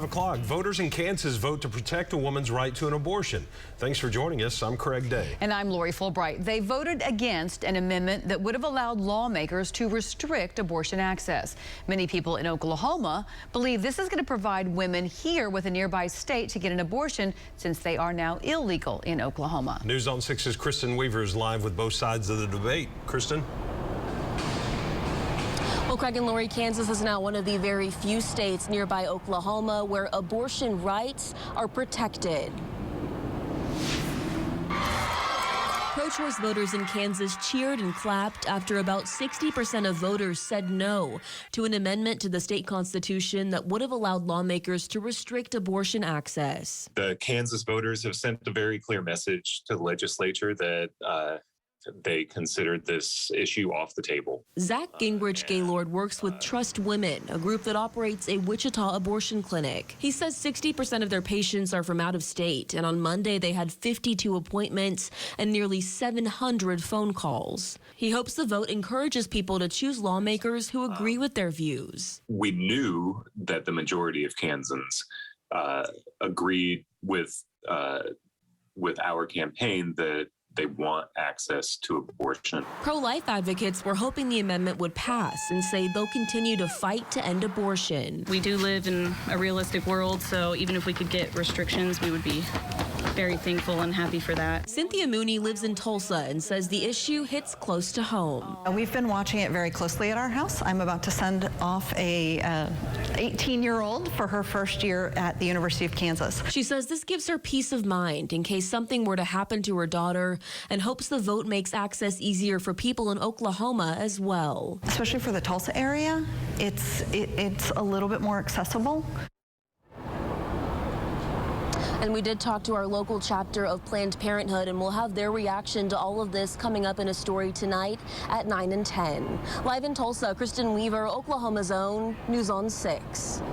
5 o'clock. Voters in Kansas vote to protect a woman's right to an abortion. Thanks for joining us. I'm Craig Day. And I'm Lori Fulbright. They voted against an amendment that would have allowed lawmakers to restrict abortion access. Many people in Oklahoma believe this is going to provide women here with a nearby state to get an abortion since they are now illegal in Oklahoma. News on 6's Kristen Weaver is live with both sides of the debate. Kristen? Well, Craig and Lori, Kansas is now one of the very few states nearby Oklahoma where abortion rights are protected. Pro-choice voters in Kansas cheered and clapped after about 60% of voters said no to an amendment to the state constitution that would have allowed lawmakers to restrict abortion access. The Kansas voters have sent a very clear message to the legislature that they considered this issue off the table. Zach Gingrich Gaylord works with Trust Women, a group that operates a Wichita abortion clinic. He says 60% of their patients are from out of state, and on Monday they had 52 appointments and nearly 700 phone calls. He hopes the vote encourages people to choose lawmakers who agree with their views. We knew that the majority of Kansans agreed with our campaign that they want access to abortion. Pro-life advocates were hoping the amendment would pass and say they'll continue to fight to end abortion. We do live in a realistic world, so even if we could get restrictions, we would be very thankful and happy for that. Cynthia Mooney lives in Tulsa and says the issue hits close to home. We've been watching it very closely at our house. I'm about to send off a 18-year-old for her first year at the University of Kansas. She says this gives her peace of mind in case something were to happen to her daughter, and hopes the vote makes access easier for people in Oklahoma as well. Especially for the Tulsa area, it's a little bit more accessible. And we did talk to our local chapter of Planned Parenthood, and we'll have their reaction to all of this coming up in a story tonight at 9 and 10. Live in Tulsa, Kristen Weaver, Oklahoma's Own, News on 6.